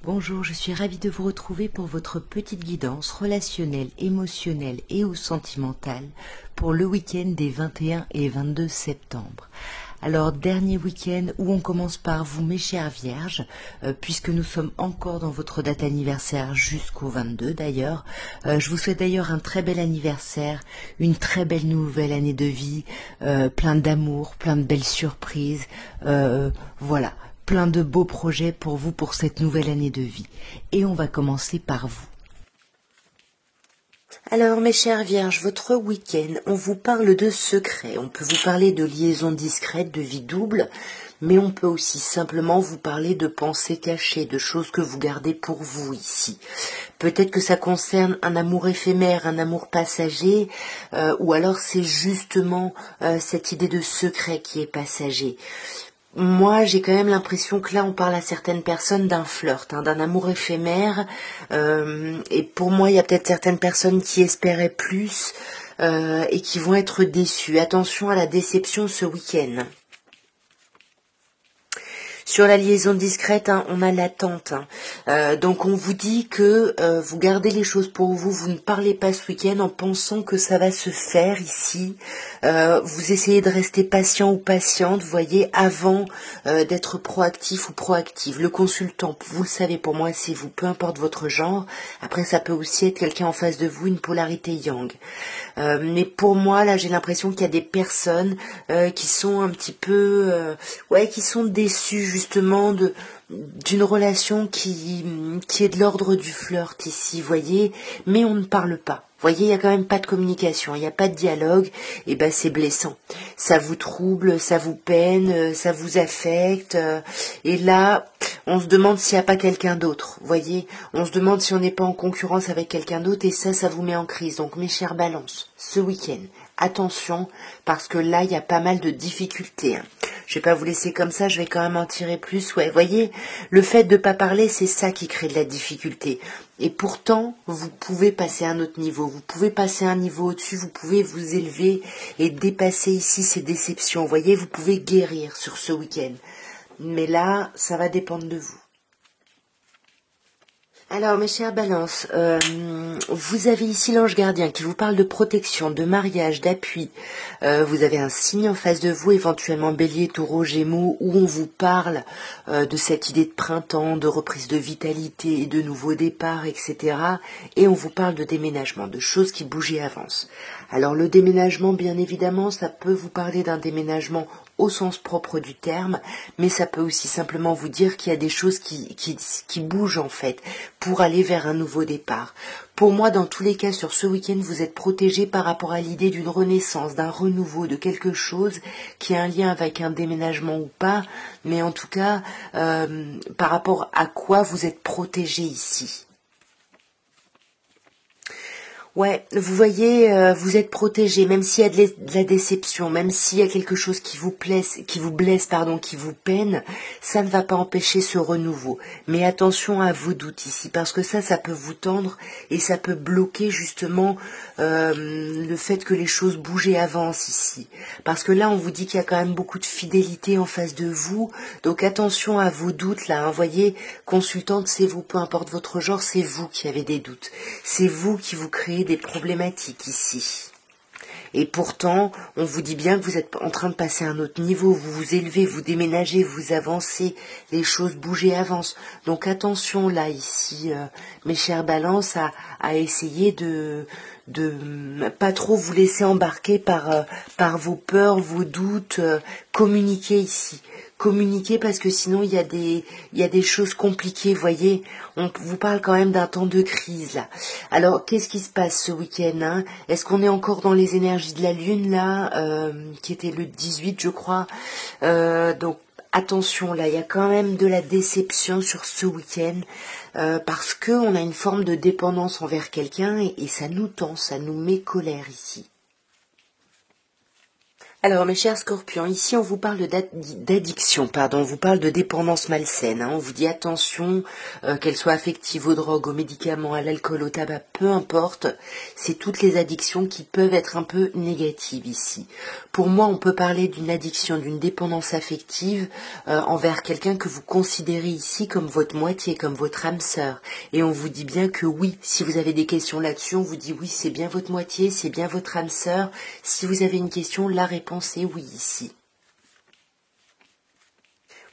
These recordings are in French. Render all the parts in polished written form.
Bonjour, je suis ravie de vous retrouver pour votre petite guidance relationnelle, émotionnelle et ou sentimentale pour le week-end des 21 et 22 septembre. Alors, dernier week-end où on commence par vous, mes chères vierges, puisque nous sommes encore dans votre date anniversaire jusqu'au 22 d'ailleurs. Je vous souhaite d'ailleurs un très bel anniversaire, une très belle nouvelle année de vie, plein d'amour, plein de belles surprises, voilà. Plein de beaux projets pour vous pour cette nouvelle année de vie. Et on va commencer par vous. Alors mes chères vierges, votre week-end, on vous parle de secrets. On peut vous parler de liaisons discrètes, de vie double, mais on peut aussi simplement vous parler de pensées cachées, de choses que vous gardez pour vous ici. Peut-être que ça concerne un amour éphémère, un amour passager, ou alors c'est justement cette idée de secret qui est passager. Moi, j'ai quand même l'impression que là, on parle à certaines personnes d'un flirt, d'un amour éphémère. Et pour moi, il y a peut-être certaines personnes qui espéraient plus et qui vont être déçues. Attention à la déception ce week-end. Sur la liaison discrète, on a l'attente. Donc on vous dit que vous gardez les choses pour vous, vous ne parlez pas ce week-end en pensant que ça va se faire ici. Vous essayez de rester patient ou patiente, vous voyez, avant d'être proactif ou proactive. Le consultant, vous le savez, pour moi, c'est vous, peu importe votre genre. Après, ça peut aussi être quelqu'un en face de vous, une polarité yang. Mais pour moi, là, j'ai l'impression qu'il y a des personnes qui sont un petit peu, qui sont déçues justement d'une relation qui est de l'ordre du flirt ici, voyez, mais on ne parle pas. Voyez, il y a quand même pas de communication, il n'y a pas de dialogue, et ben c'est blessant. Ça vous trouble, ça vous peine, ça vous affecte, et là, on se demande s'il n'y a pas quelqu'un d'autre, voyez. On se demande si on n'est pas en concurrence avec quelqu'un d'autre, et ça vous met en crise. Donc mes chères balances, ce week-end, attention, parce que là, il y a pas mal de difficultés. Je vais pas vous laisser comme ça, je vais quand même en tirer plus. Ouais, voyez, le fait de pas parler, c'est ça qui crée de la difficulté. Et pourtant, vous pouvez passer à un autre niveau. Vous pouvez passer un niveau au-dessus, vous pouvez vous élever et dépasser ici ces déceptions. Vous voyez, vous pouvez guérir sur ce week-end. Mais là, ça va dépendre de vous. Alors, mes chères balances, vous avez ici l'ange gardien qui vous parle de protection, de mariage, d'appui. Vous avez un signe en face de vous, éventuellement bélier, taureau, gémeaux, où on vous parle de cette idée de printemps, de reprise de vitalité, de nouveaux départs, etc. Et on vous parle de déménagement, de choses qui bougent et avancent. Alors, le déménagement, bien évidemment, ça peut vous parler d'un déménagement au sens propre du terme, mais ça peut aussi simplement vous dire qu'il y a des choses qui bougent en fait pour aller vers un nouveau départ. Pour moi, dans tous les cas, sur ce week-end, vous êtes protégé par rapport à l'idée d'une renaissance, d'un renouveau, de quelque chose qui a un lien avec un déménagement ou pas, mais en tout cas, par rapport à quoi vous êtes protégé ici. Ouais, vous voyez, vous êtes protégé, même s'il y a de la déception, même s'il y a quelque chose qui vous blesse, qui vous peine, ça ne va pas empêcher ce renouveau. Mais attention à vos doutes ici, parce que ça peut vous tendre et ça peut bloquer justement le fait que les choses bougent et avancent ici. Parce que là, on vous dit qu'il y a quand même beaucoup de fidélité en face de vous, donc attention à vos doutes là. Vous voyez, consultante, c'est vous, peu importe votre genre, c'est vous qui avez des doutes, c'est vous qui vous créez des problématiques ici. Et pourtant, on vous dit bien que vous êtes en train de passer à un autre niveau, vous vous élevez, vous déménagez, vous avancez, les choses bougent et avancent. Donc attention là, ici, mes chères balances, à essayer de pas trop vous laisser embarquer par vos peurs, vos doutes, communiquer ici. Communiquer parce que sinon il y a des choses compliquées, voyez. On vous parle quand même d'un temps de crise là. Alors qu'est-ce qui se passe ce week-end Est-ce qu'on est encore dans les énergies de la lune là, qui était le 18 je crois. Donc attention là, il y a quand même de la déception sur ce week-end parce que on a une forme de dépendance envers quelqu'un et ça nous tend, ça nous met colère ici. Alors mes chers scorpions, ici on vous parle d'addiction, pardon, on vous parle de dépendance malsaine, hein. On vous dit attention, qu'elle soit affective aux drogues, aux médicaments, à l'alcool, au tabac, peu importe, c'est toutes les addictions qui peuvent être un peu négatives ici. Pour moi, on peut parler d'une addiction, d'une dépendance affective envers quelqu'un que vous considérez ici comme votre moitié, comme votre âme sœur. Et on vous dit bien que oui, si vous avez des questions là-dessus, on vous dit oui, c'est bien votre moitié, c'est bien votre âme sœur. Si vous avez une question, la réponse est oui ici.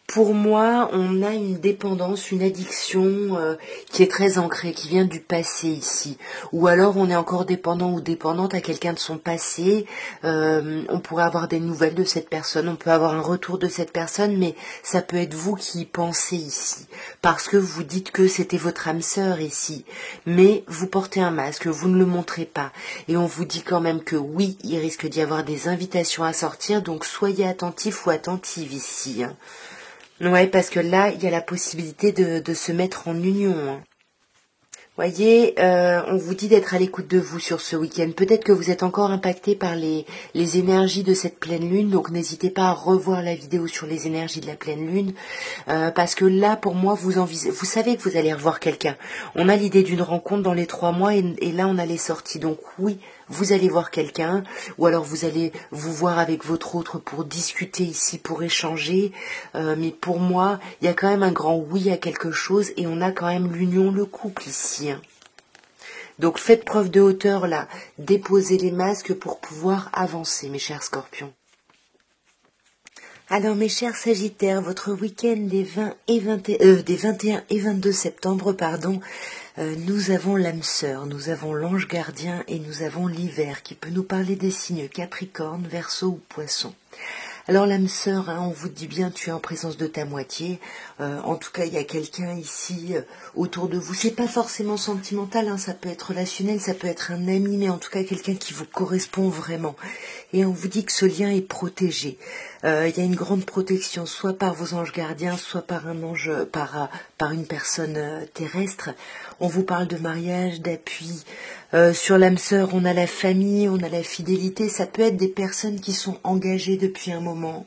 Pour moi, on a une dépendance, une addiction qui est très ancrée, qui vient du passé ici. Ou alors on est encore dépendant ou dépendante à quelqu'un de son passé. On pourrait avoir des nouvelles de cette personne, on peut avoir un retour de cette personne, mais ça peut être vous qui y pensez ici. Parce que vous dites que c'était votre âme sœur ici. Mais vous portez un masque, vous ne le montrez pas. Et on vous dit quand même que oui, il risque d'y avoir des invitations à sortir, donc soyez attentifs ou attentives ici, hein. Ouais, parce que là, il y a la possibilité de se mettre en union, hein. Voyez, on vous dit d'être à l'écoute de vous sur ce week-end. Peut-être que vous êtes encore impacté par les énergies de cette pleine lune, donc n'hésitez pas à revoir la vidéo sur les énergies de la pleine lune, parce que là, pour moi, vous savez que vous allez revoir quelqu'un. On a l'idée d'une rencontre dans les 3 mois, et là, on a les sorties. Donc oui, vous allez voir quelqu'un, ou alors vous allez vous voir avec votre autre pour discuter ici, pour échanger. Mais pour moi, il y a quand même un grand oui à quelque chose, et on a quand même l'union, le couple ici, hein. Donc faites preuve de hauteur là, déposez les masques pour pouvoir avancer, mes chers scorpions. Alors mes chers Sagittaires, votre week-end des 21 et 22 septembre, nous avons l'âme sœur, nous avons l'ange gardien et nous avons l'hiver qui peut nous parler des signes Capricorne, Verseau ou Poisson. Alors l'âme sœur, hein, on vous dit bien, tu es en présence de ta moitié. En tout cas, il y a quelqu'un ici autour de vous. C'est pas forcément sentimental, hein, ça peut être relationnel, ça peut être un ami, mais en tout cas quelqu'un qui vous correspond vraiment. Et on vous dit que ce lien est protégé. Il y a une grande protection, soit par vos anges gardiens, soit par un ange, par une personne terrestre. On vous parle de mariage, d'appui. Sur l'âme sœur, on a la famille, on a la fidélité. Ça peut être des personnes qui sont engagées depuis un moment.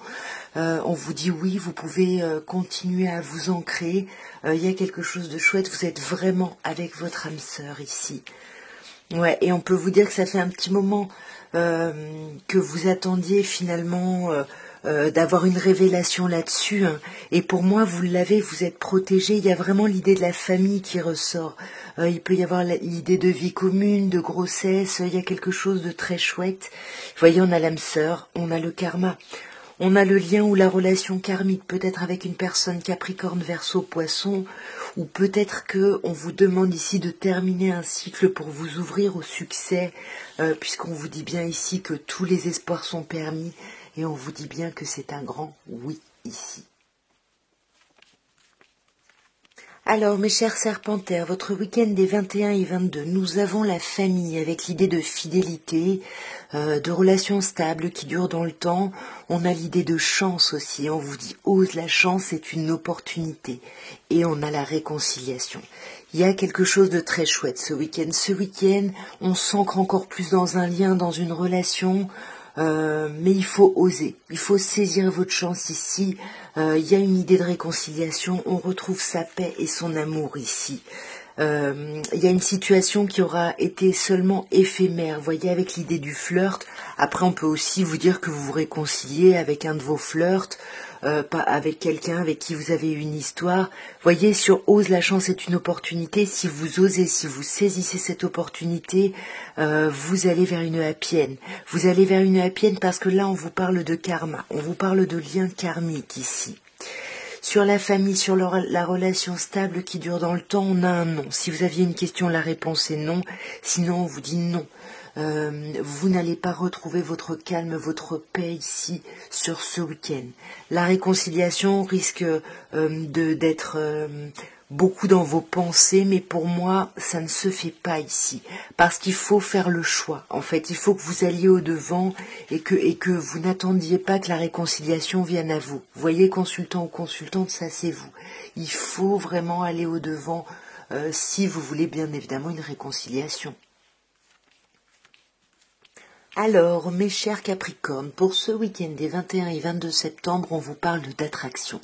On vous dit oui, vous pouvez continuer à vous ancrer. Il y a quelque chose de chouette. Vous êtes vraiment avec votre âme sœur ici. Ouais, et on peut vous dire que ça fait un petit moment que vous attendiez finalement d'avoir une révélation là-dessus, hein. Et pour moi, vous l'avez, vous êtes protégé. Il y a vraiment l'idée de la famille qui ressort. Il peut y avoir l'idée de vie commune, de grossesse. Il y a quelque chose de très chouette. Vous voyez, on a l'âme sœur, on a le karma. On a le lien ou la relation karmique, peut-être avec une personne Capricorne, Verseau, Poisson, ou peut-être que on vous demande ici de terminer un cycle pour vous ouvrir au succès, puisqu'on vous dit bien ici que tous les espoirs sont permis, et on vous dit bien que c'est un grand oui ici. Alors, mes chers serpentaires, votre week-end des 21 et 22, nous avons la famille avec l'idée de fidélité, de relations stables qui durent dans le temps. On a l'idée de chance aussi. On vous dit, ose la chance, c'est une opportunité. Et on a la réconciliation. Il y a quelque chose de très chouette ce week-end. Ce week-end, on s'ancre encore plus dans un lien, dans une relation. Mais il faut oser, il faut saisir votre chance ici. Il y a une idée de réconciliation, on retrouve sa paix et son amour ici. Il y a une situation qui aura été seulement éphémère, voyez, avec l'idée du flirt. Après, on peut aussi vous dire que vous vous réconciliez avec un de vos flirts, pas avec quelqu'un avec qui vous avez eu une histoire. Voyez, sur Ose la chance est une opportunité. Si vous osez, si vous saisissez cette opportunité, vous allez vers une happy end. Vous allez vers une happy end parce que là, on vous parle de karma, on vous parle de lien karmique ici. Sur la famille, sur la relation stable qui dure dans le temps, on a un non. Si vous aviez une question, la réponse est non. Sinon, on vous dit non. Vous n'allez pas retrouver votre calme, votre paix ici sur ce week-end. La réconciliation risque d'être beaucoup dans vos pensées, mais pour moi, ça ne se fait pas ici. Parce qu'il faut faire le choix. En fait, il faut que vous alliez au-devant et que vous n'attendiez pas que la réconciliation vienne à vous. Vous voyez, consultant ou consultante, ça c'est vous. Il faut vraiment aller au-devant si vous voulez bien évidemment une réconciliation. Alors, mes chers Capricornes, pour ce week-end des 21 et 22 septembre, on vous parle d'attraction.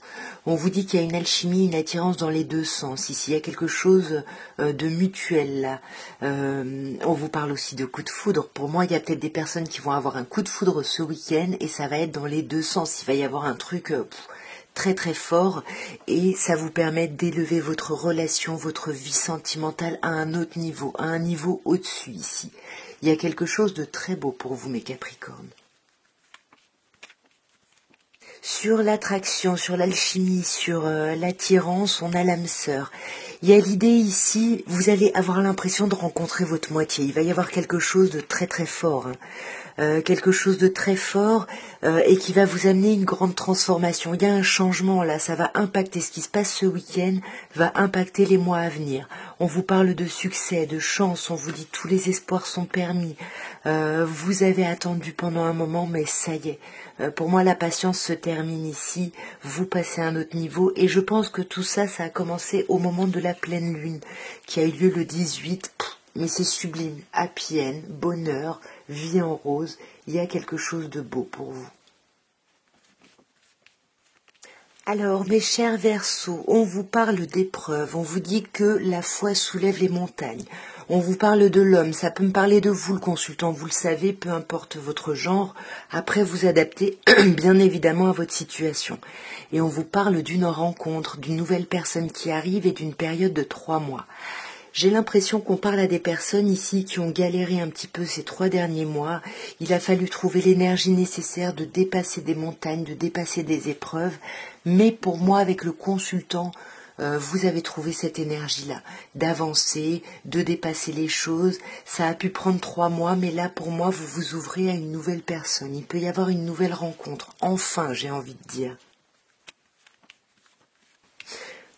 On vous dit qu'il y a une alchimie, une attirance dans les deux sens. Ici, il y a quelque chose de mutuel là. On vous parle aussi de coup de foudre. Pour moi, il y a peut-être des personnes qui vont avoir un coup de foudre ce week-end et ça va être dans les deux sens. Il va y avoir un truc très très fort et ça vous permet d'élever votre relation, votre vie sentimentale à un autre niveau, à un niveau au-dessus ici. Il y a quelque chose de très beau pour vous, mes Capricornes. Sur l'attraction, sur l'alchimie, sur l'attirance, on a l'âme sœur. Il y a l'idée ici, vous allez avoir l'impression de rencontrer votre moitié. Il va y avoir quelque chose de très très fort. Quelque chose de très fort et qui va vous amener une grande transformation. Il y a un changement là, ça va impacter ce qui se passe ce week-end, va impacter les mois à venir. On vous parle de succès, de chance, on vous dit tous les espoirs sont permis. Vous avez attendu pendant un moment, mais ça y est. Pour moi, la patience se termine ici. Vous passez à un autre niveau. Et je pense que tout ça, ça a commencé au moment de la pleine lune, qui a eu lieu le 18. Mais c'est sublime. Happy end, bonheur, vie en rose. Il y a quelque chose de beau pour vous. Alors, mes chers Verseaux, on vous parle d'épreuves, on vous dit que la foi soulève les montagnes. On vous parle de l'homme, ça peut me parler de vous, le consultant, vous le savez, peu importe votre genre. Après, vous adaptez bien évidemment à votre situation. Et on vous parle d'une rencontre, d'une nouvelle personne qui arrive et d'une période de 3 mois. J'ai l'impression qu'on parle à des personnes ici qui ont galéré un petit peu ces 3 derniers mois. Il a fallu trouver l'énergie nécessaire de dépasser des montagnes, de dépasser des épreuves. Mais pour moi, avec le consultant, vous avez trouvé cette énergie-là, d'avancer, de dépasser les choses. Ça a pu prendre 3 mois, mais là, pour moi, vous vous ouvrez à une nouvelle personne. Il peut y avoir une nouvelle rencontre. Enfin, j'ai envie de dire.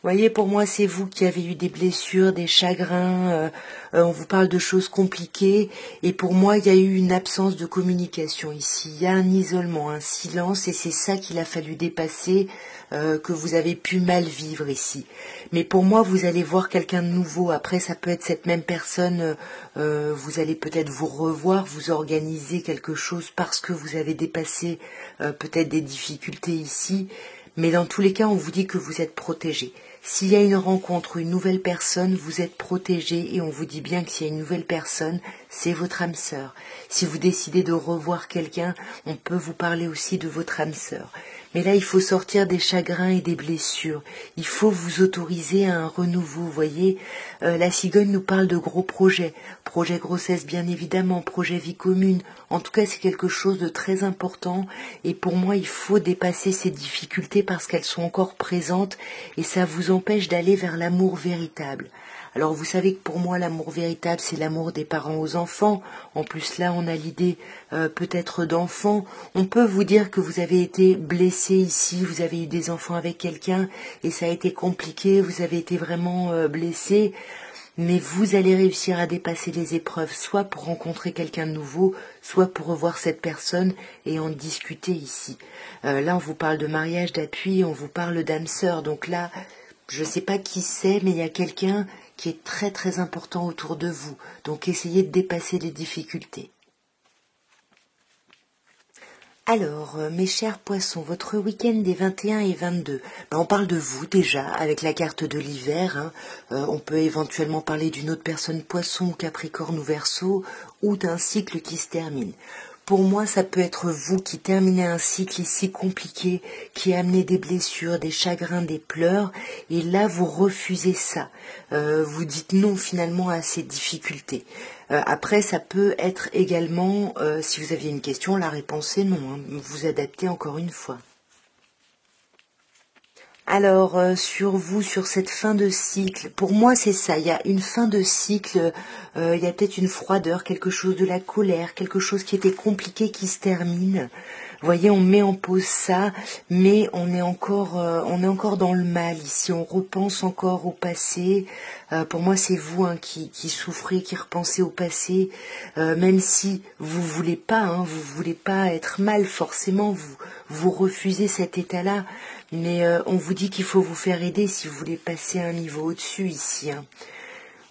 Voyez, pour moi, c'est vous qui avez eu des blessures, des chagrins, on vous parle de choses compliquées, et pour moi, il y a eu une absence de communication ici. Il y a un isolement, un silence, et c'est ça qu'il a fallu dépasser, que vous avez pu mal vivre ici. Mais pour moi, vous allez voir quelqu'un de nouveau. Après, ça peut être cette même personne, vous allez peut-être vous revoir, vous organiser quelque chose parce que vous avez dépassé peut-être des difficultés ici. Mais dans tous les cas, on vous dit que vous êtes protégé. S'il y a une rencontre ou une nouvelle personne, vous êtes protégé et on vous dit bien que s'il y a une nouvelle personne, c'est votre âme sœur. Si vous décidez de revoir quelqu'un, on peut vous parler aussi de votre âme sœur. Mais là, il faut sortir des chagrins et des blessures. Il faut vous autoriser à un renouveau, vous voyez. La cigogne nous parle de gros projets. Projet grossesse, bien évidemment, projet vie commune. En tout cas, c'est quelque chose de très important. Et pour moi, il faut dépasser ces difficultés parce qu'elles sont encore présentes et ça vous empêche d'aller vers l'amour véritable. Alors vous savez que pour moi l'amour véritable c'est l'amour des parents aux enfants. En plus là on a l'idée peut-être d'enfants. On peut vous dire que vous avez été blessé ici, vous avez eu des enfants avec quelqu'un et ça a été compliqué, vous avez été vraiment blessé. Mais vous allez réussir à dépasser les épreuves, soit pour rencontrer quelqu'un de nouveau, soit pour revoir cette personne et en discuter ici. Là on vous parle de mariage, d'appui, on vous parle d'âme sœur, donc là je ne sais pas qui c'est, mais il y a quelqu'un qui est très très important autour de vous. Donc essayez de dépasser les difficultés. Alors, mes chers poissons, votre week-end des 21 et 22, on parle de vous déjà, avec la carte de l'hiver. On peut éventuellement parler d'une autre personne poisson, capricorne ou verseau, ou d'un cycle qui se termine. Pour moi, ça peut être vous qui terminez un cycle ici compliqué, qui a amené des blessures, des chagrins, des pleurs, et là vous refusez ça. Vous dites non finalement à ces difficultés. Après, ça peut être également, si vous aviez une question, la réponse est non. Vous adaptez encore une fois. Alors, sur vous, sur cette fin de cycle, pour moi c'est ça, il y a une fin de cycle, il y a peut-être une froideur, quelque chose de la colère, quelque chose qui était compliqué qui se termine. Vous voyez, on met en pause ça, mais on est encore dans le mal ici, on repense encore au passé. Pour moi c'est vous qui souffrez, qui repensez au passé, même si vous voulez pas être mal forcément, vous refusez cet état-là. Mais on vous dit qu'il faut vous faire aider si vous voulez passer à un niveau au-dessus ici.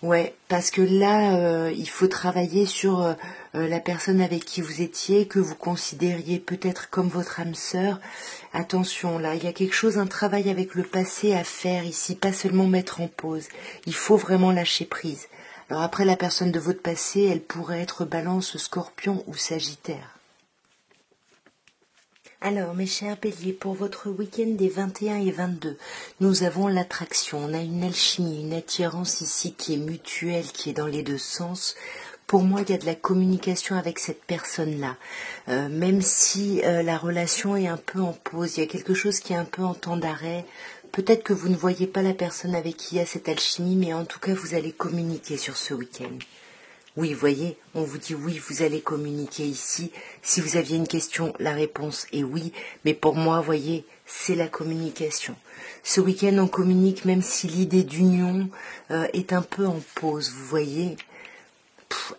Ouais, parce que là, il faut travailler sur la personne avec qui vous étiez, que vous considériez peut-être comme votre âme sœur. Attention, là, il y a quelque chose, un travail avec le passé à faire ici, pas seulement mettre en pause. Il faut vraiment lâcher prise. Alors après, la personne de votre passé, elle pourrait être Balance, Scorpion ou Sagittaire. Alors, mes chers béliers, pour votre week-end des 21 et 22, nous avons l'attraction, on a une alchimie, une attirance ici qui est mutuelle, qui est dans les deux sens. Pour moi, il y a de la communication avec cette personne-là. Même si la relation est un peu en pause, il y a quelque chose qui est un peu en temps d'arrêt. Peut-être que vous ne voyez pas la personne avec qui il y a cette alchimie, mais en tout cas, vous allez communiquer sur ce week-end. Oui, voyez, on vous dit oui, vous allez communiquer ici. Si vous aviez une question, la réponse est oui. Mais pour moi, voyez, c'est la communication. Ce week-end, on communique même si l'idée d'union est un peu en pause, vous voyez.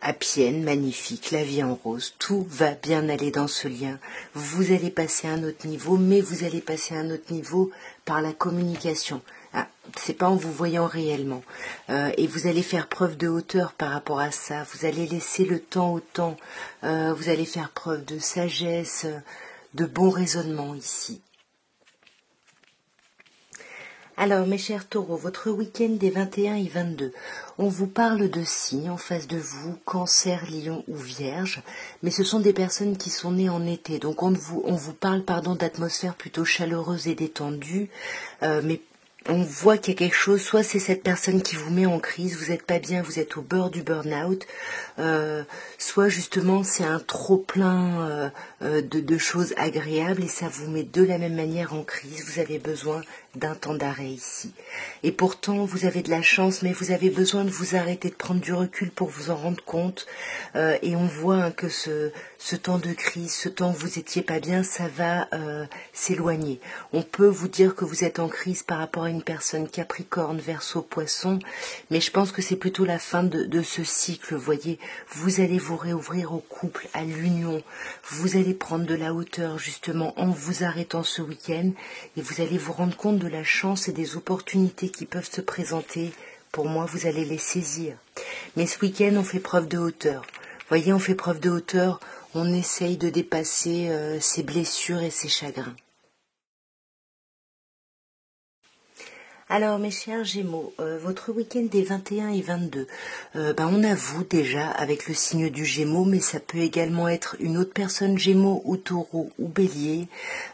Appienne, magnifique, la vie en rose, tout va bien aller dans ce lien. Vous allez passer à un autre niveau, mais vous allez passer à un autre niveau par la communication. Ah, c'est pas en vous voyant réellement. Et vous allez faire preuve de hauteur par rapport à ça. Vous allez laisser le temps au temps. Vous allez faire preuve de sagesse, de bon raisonnement ici. Alors, mes chers taureaux, votre week-end des 21 et 22, on vous parle de signes en face de vous, Cancer, Lion ou Vierge, mais ce sont des personnes qui sont nées en été, donc on vous parle d'atmosphère plutôt chaleureuse et détendue, mais on voit qu'il y a quelque chose, soit c'est cette personne qui vous met en crise, vous n'êtes pas bien, vous êtes au bord du burn-out, soit justement c'est un trop-plein de choses agréables et ça vous met de la même manière en crise, vous avez besoin d'un temps d'arrêt ici. Et pourtant, vous avez de la chance, mais vous avez besoin de vous arrêter, de prendre du recul pour vous en rendre compte. Et on voit que ce temps de crise, ce temps où vous étiez pas bien, ça va s'éloigner. On peut vous dire que vous êtes en crise par rapport à une personne Capricorne, Verseau, Poisson, mais je pense que c'est plutôt la fin de ce cycle, voyez. Vous allez vous réouvrir au couple, à l'union. Vous allez prendre de la hauteur, justement, en vous arrêtant ce week-end, et vous allez vous rendre compte de la chance et des opportunités qui peuvent se présenter. Pour moi, vous allez les saisir. Mais ce week-end, on fait preuve de hauteur. Voyez, on fait preuve de hauteur, on essaye de dépasser ses blessures et ses chagrins. Alors mes chers Gémeaux, votre week-end des 21 et 22, on avoue déjà avec le signe du Gémeaux, mais ça peut également être une autre personne Gémeaux ou Taureau ou Bélier.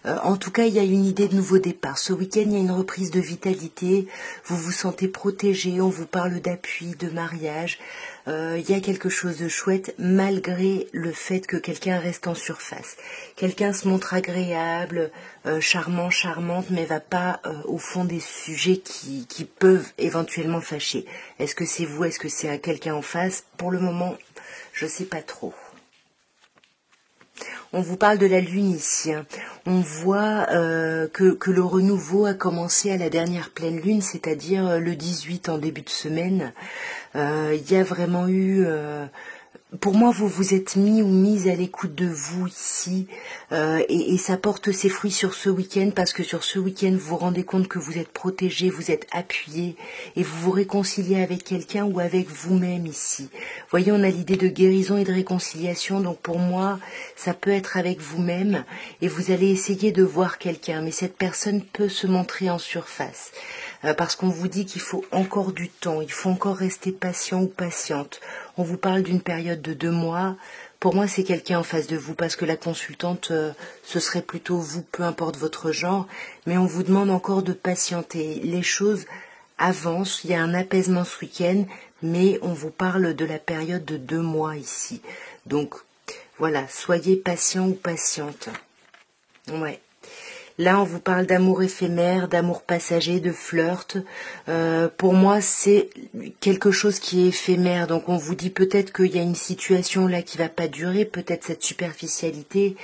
En tout cas, il y a une idée de nouveau départ. Ce week-end, il y a une reprise de vitalité, vous vous sentez protégé, on vous parle d'appui, de mariage. Il y a quelque chose de chouette malgré le fait que quelqu'un reste en surface. Quelqu'un se montre agréable, charmant, charmante, mais va pas au fond des sujets qui peuvent éventuellement fâcher. Est-ce que c'est vous, est-ce que c'est quelqu'un en face? Pour le moment, je sais pas trop. On vous parle de la Lune ici. On voit que le renouveau a commencé à la dernière pleine Lune, c'est-à-dire le 18 en début de semaine. Il y a vraiment eu... pour moi, vous vous êtes mis ou mise à l'écoute de vous ici, et ça porte ses fruits sur ce week-end, parce que sur ce week-end, vous vous rendez compte que vous êtes protégé, vous êtes appuyé, et vous vous réconciliez avec quelqu'un ou avec vous-même ici. Vous voyez, on a l'idée de guérison et de réconciliation, donc pour moi, ça peut être avec vous-même, et vous allez essayer de voir quelqu'un, mais cette personne peut se montrer en surface. Parce qu'on vous dit qu'il faut encore du temps, il faut encore rester patient ou patiente. On vous parle d'une période de 2 mois. Pour moi, c'est quelqu'un en face de vous, parce que la consultante, ce serait plutôt vous, peu importe votre genre, mais on vous demande encore de patienter. Les choses avancent, il y a un apaisement ce week-end, mais on vous parle de la période de 2 mois ici. Donc, voilà, soyez patient ou patiente. Ouais. Là, on vous parle d'amour éphémère, d'amour passager, de flirt. Pour moi, c'est quelque chose qui est éphémère. Donc, on vous dit peut-être qu'il y a une situation là qui va pas durer, peut-être cette superficialité,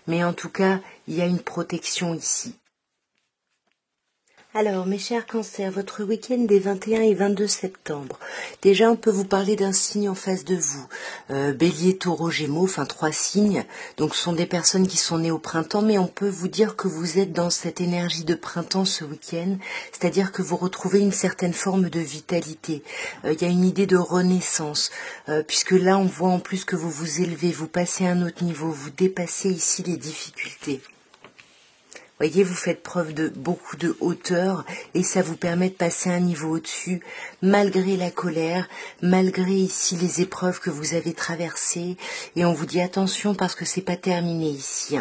mais en tout cas, il y a une protection ici. Alors, mes chers cancers, votre week-end des 21 et 22 septembre. Déjà, on peut vous parler d'un signe en face de vous. Bélier, taureau, gémeaux, enfin 3 signes. Donc, ce sont des personnes qui sont nées au printemps, mais on peut vous dire que vous êtes dans cette énergie de printemps ce week-end. C'est-à-dire que vous retrouvez une certaine forme de vitalité. Il y a une idée de renaissance, puisque là, on voit en plus que vous vous élevez, vous passez à un autre niveau, vous dépassez ici les difficultés. Voyez, vous faites preuve de beaucoup de hauteur et ça vous permet de passer un niveau au-dessus, malgré la colère, malgré ici les épreuves que vous avez traversées. Et on vous dit attention parce que c'est pas terminé ici.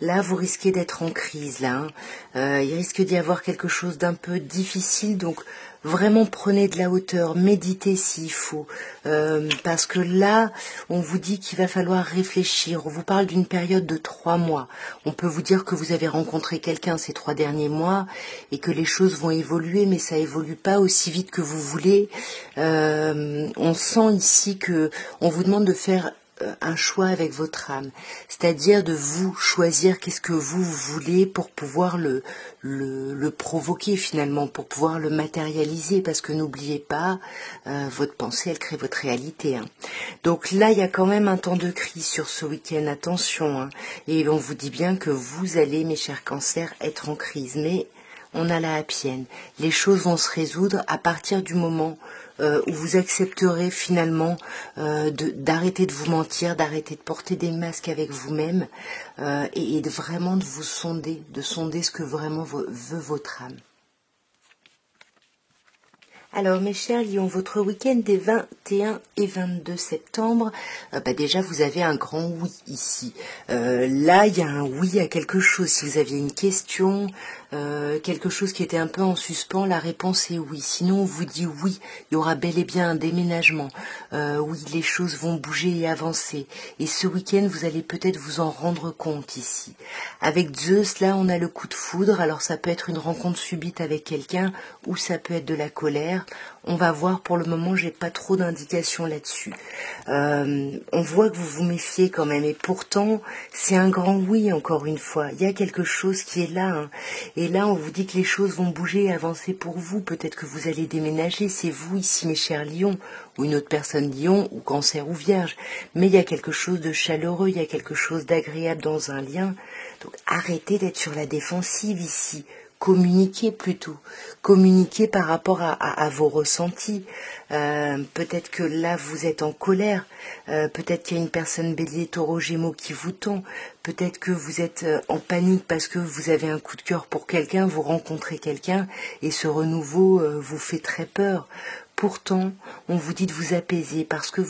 Là, vous risquez d'être en crise. Là, il risque d'y avoir quelque chose d'un peu difficile, donc vraiment prenez de la hauteur, méditez s'il faut, parce que là, on vous dit qu'il va falloir réfléchir. On vous parle d'une période de 3 mois. On peut vous dire que vous avez rencontré quelqu'un ces 3 derniers mois et que les choses vont évoluer, mais ça évolue pas aussi vite que vous voulez. On sent ici que on vous demande de faire un choix avec votre âme, c'est-à-dire de vous choisir qu'est-ce que vous voulez pour pouvoir le provoquer finalement, pour pouvoir le matérialiser, parce que n'oubliez pas, votre pensée, elle crée votre réalité. Donc là, il y a quand même un temps de crise sur ce week-end, attention, et on vous dit bien que vous allez, mes chers cancers, être en crise, mais on a la happy end. Les choses vont se résoudre à partir du moment où vous accepterez finalement d'arrêter de vous mentir, d'arrêter de porter des masques avec vous-même et vraiment de vous sonder, de sonder ce que vraiment veut votre âme. Alors mes chers lions, votre week-end des 21 et 22 septembre, déjà vous avez un grand oui ici. Là il y a un oui à quelque chose. Si vous aviez une question, quelque chose qui était un peu en suspens, la réponse est oui. Sinon on vous dit oui, il y aura bel et bien un déménagement. Oui, les choses vont bouger et avancer. Et ce week-end vous allez peut-être vous en rendre compte ici. Avec Zeus, là on a le coup de foudre. Alors ça peut être une rencontre subite avec quelqu'un ou ça peut être de la colère. On va voir, pour le moment j'ai pas trop d'indications là-dessus. On voit que vous vous méfiez quand même et pourtant c'est un grand oui encore une fois. Il y a quelque chose qui est là et là on vous dit que les choses vont bouger et avancer pour vous. Peut-être que vous allez déménager, c'est vous ici mes chers lions ou une autre personne lion ou cancer ou vierge. Mais il y a quelque chose de chaleureux, il y a quelque chose d'agréable dans un lien. Donc arrêtez d'être sur la défensive ici. Communiquer plutôt, communiquer par rapport à vos ressentis. Peut-être que là vous êtes en colère, peut-être qu'il y a une personne bélier, taureau, gémeaux qui vous tend, peut-être que vous êtes en panique parce que vous avez un coup de cœur pour quelqu'un, vous rencontrez quelqu'un et ce renouveau vous fait très peur. Pourtant, on vous dit de vous apaiser parce que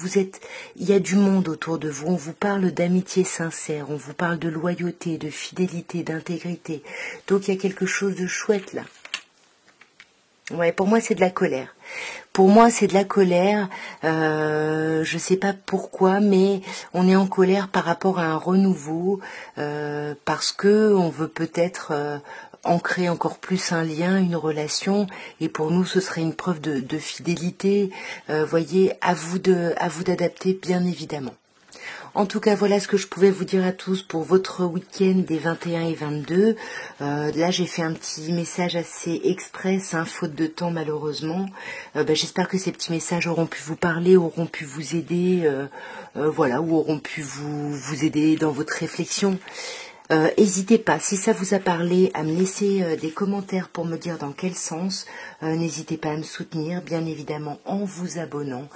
il y a du monde autour de vous. On vous parle d'amitié sincère, on vous parle de loyauté, de fidélité, d'intégrité. Donc il y a quelque chose de chouette là. Ouais, pour moi c'est de la colère. Pour moi c'est de la colère. Je sais pas pourquoi, mais on est en colère par rapport à un renouveau parce que on veut peut-être ancrer encore plus un lien, une relation, et pour nous ce serait une preuve de fidélité. Voyez, à vous d'adapter bien évidemment. En tout cas, voilà ce que je pouvais vous dire à tous pour votre week-end des 21 et 22. Là, j'ai fait un petit message assez express, faute de temps malheureusement. J'espère que ces petits messages auront pu vous parler, auront pu vous aider, ou auront pu vous aider dans votre réflexion. N'hésitez pas, si ça vous a parlé, à me laisser des commentaires pour me dire dans quel sens. N'hésitez pas à me soutenir, bien évidemment, en vous abonnant,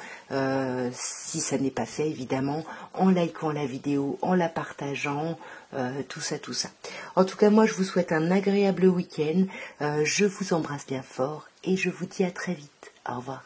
si ça n'est pas fait, évidemment, en likant la vidéo, en la partageant, tout ça. En tout cas, moi, je vous souhaite un agréable week-end. Je vous embrasse bien fort et je vous dis à très vite. Au revoir.